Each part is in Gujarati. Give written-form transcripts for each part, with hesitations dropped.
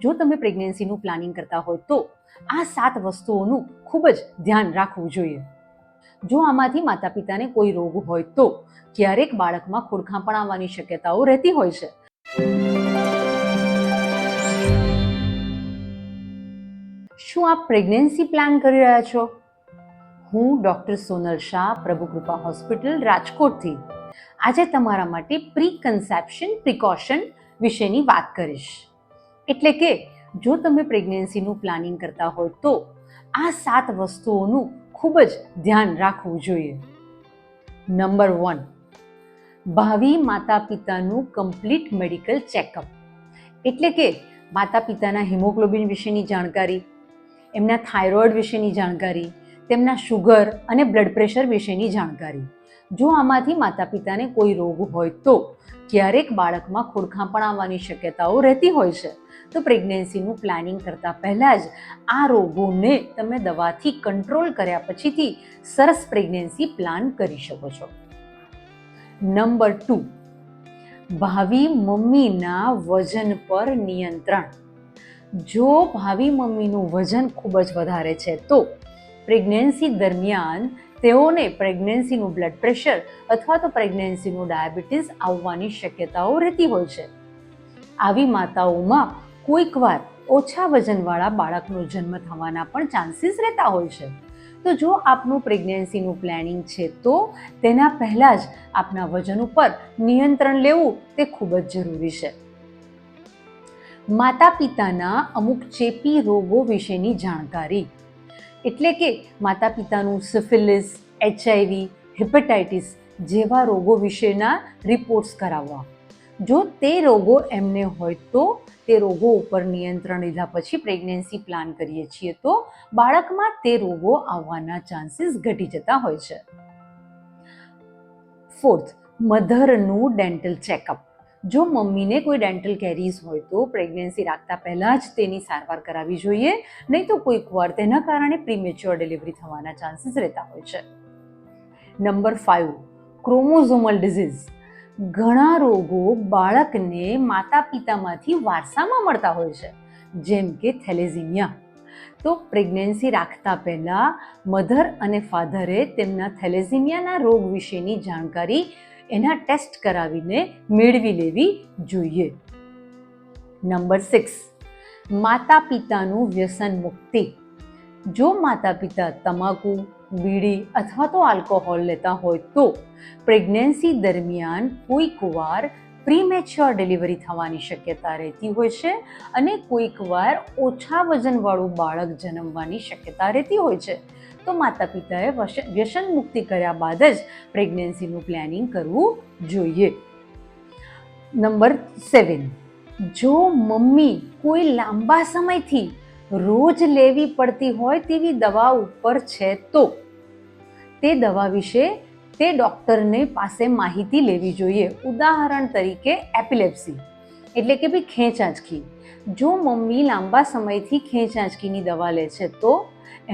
જો તમે પ્રેગ્નન્સીનું પ્લાનિંગ કરતા હોય તો આ 7 વસ્તુઓનું ખૂબ જ ધ્યાન રાખવું જોઈએ. જો આમાંથી માતા પિતાને કોઈ રોગ હોય તો ક્યારેક બાળકમાં ખોડખાંપણ આવવાની શક્યતાઓ રહેતી હોય છે. શું આપ પ્રેગ્નન્સી પ્લાન કરી રહ્યા છો? હું ડૉક્ટર સોનલ શાહ, પ્રભુકૃપા હોસ્પિટલ, રાજકોટથી આજે તમારા માટે પ્રી કન્સેપ્શન પ્રિકોશન વિશેની વાત કરીશ. એટલે કે જો તમે પ્રેગ્નન્સીનું પ્લાનિંગ કરતા હોય તો આ 7 વસ્તુઓનું ખૂબ જ ધ્યાન રાખવું જોઈએ. નંબર 1, ભાવિ માતા પિતાનું કમ્પ્લીટ મેડિકલ ચેકઅપ. એટલે કે માતા પિતાના હિમોગ્લોબિન વિશેની જાણકારી, એમના થાઇરોઇડ વિશેની જાણકારી, તેમના શુગર અને બ્લડ પ્રેશર વિશેની જાણકારી. જો આમાંથી માતા પિતાને કોઈ રોગ હોય તો ક્યારેક બાળકમાં ખોડખાંપણ આવવાની શક્યતાઓ રહેતી હોય છે. તો પ્રેગ્નન્સીનું પ્લાનિંગ કરતાં પહેલાં જ આ રોગોને તમે દવાથી કંટ્રોલ કર્યા પછીથી સરસ પ્રેગ્નન્સી પ્લાન કરી શકો છો. નંબર 2, ભાવિ મમ્મીના વજન પર નિયંત્રણ. જો ભાવિ મમ્મીનું વજન ખૂબ જ વધારે છે તો પ્રેગ્નન્સી દરમિયાન તેઓને પ્રેગ્નન્સીનું બ્લડ પ્રેશર અથવા તો પ્રેગ્નન્સીનું ડાયાબિટીસ આવવાની શક્યતાઓ રહેતી હોય છે. આવી માતાઓમાં કોઈકવાર ઓછા વજનવાળા બાળકનો જન્મ થવાના પણ ચાન્સીસ રહેતા હોય છે. તો જો આપનું પ્રેગ્નન્સીનું પ્લાનિંગ છે તો તેના પહેલાં જ આપના વજન ઉપર નિયંત્રણ લેવું તે ખૂબ જ જરૂરી છે. માતા પિતાના અમુક ચેપી રોગો વિશેની જાણકારી. એટલે કે માતા પિતાનું સિફિલિસ, HIV, હેપેટાઇટિસ જેવા રોગો વિશેના રિપોર્ટ્સ કરાવવા. જો તે રોગો એમને હોય તો તે રોગો ઉપર નિયંત્રણ લીધા પછી પ્રેગ્નન્સી પ્લાન કરીએ છીએ તો બાળકમાં તે રોગો આવવાના ચાન્સીસ ઘટી જતા હોય છે. 4th, મધરનું dental checkup. જો મમ્મીને કોઈ ડેન્ટલ કેરીઝ હોય તો પ્રેગ્નન્સી રાખતા પહેલાં જ તેની સારવાર કરાવવી જોઈએ, નહીં તો કોઈક વાર તેના કારણે પ્રીમેચ્યોર ડિલિવરી થવાના ચાન્સીસ રહેતા હોય છે. Number 5, chromosomal disease. ઘણા રોગો બાળકને માતા પિતામાંથી વારસામાં મળતા હોય છે, જેમ કે થેલેસીમિયા. તો પ્રેગ્નન્સી રાખતા પહેલાં મધર અને ફાધરે તેમના થેલેસીમિયાના રોગ વિશેની જાણકારી એના ટેસ્ટ કરાવીને મેળવી લેવી જોઈએ. નંબર 6, માતા પિતાનું વ્યસન મુક્તિ. જો માતા પિતા તમાકુ, બીડી અથવા તો આલ્કોહોલ લેતા હોય તો પ્રેગ્નન્સી દરમિયાન કોઈક વાર પ્રીમેચ્યોર ડિલિવરી થવાની શક્યતા રહેતી હોય છે અને કોઈક વાર ઓછા વજનવાળું બાળક જન્મવાની શક્યતા રહેતી હોય છે. તો માતા પિતાએ વ્યસન મુક્તિ કર્યા બાદ જ પ્રેગ્નન્સીનું પ્લાનિંગ કરવું જોઈએ. નંબર 7, જો મમ્મી કોઈ લાંબા સમયથી રોજ લેવી પડતી હોય તેવી દવા ઉપર છે તો તે દવા વિશે તે ડૉક્ટરને પાસે માહિતી લેવી જોઈએ. ઉદાહરણ તરીકે એપિલેપ્સી એટલે કે ભાઈ ખેંચાંચકી. જો મમ્મી લાંબા સમયથી ખેંચાંચકીની દવા લે છે તો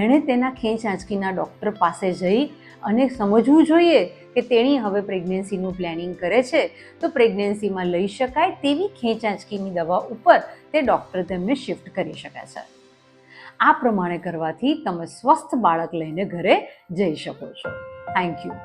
એણે તેના ખેંચાંચકીના ડૉક્ટર પાસે જઈ અને સમજવું જોઈએ કે તેણી હવે પ્રેગ્નન્સીનું પ્લાનિંગ કરે છે તો પ્રેગ્નન્સીમાં લઈ શકાય તેવી ખેંચાંચકીની દવા ઉપર તે ડૉક્ટર તેમને શિફ્ટ કરી શકે છે. આ પ્રમાણે કરવાથી તમે સ્વસ્થ બાળક લઈને ઘરે જઈ શકો છો. Thank you.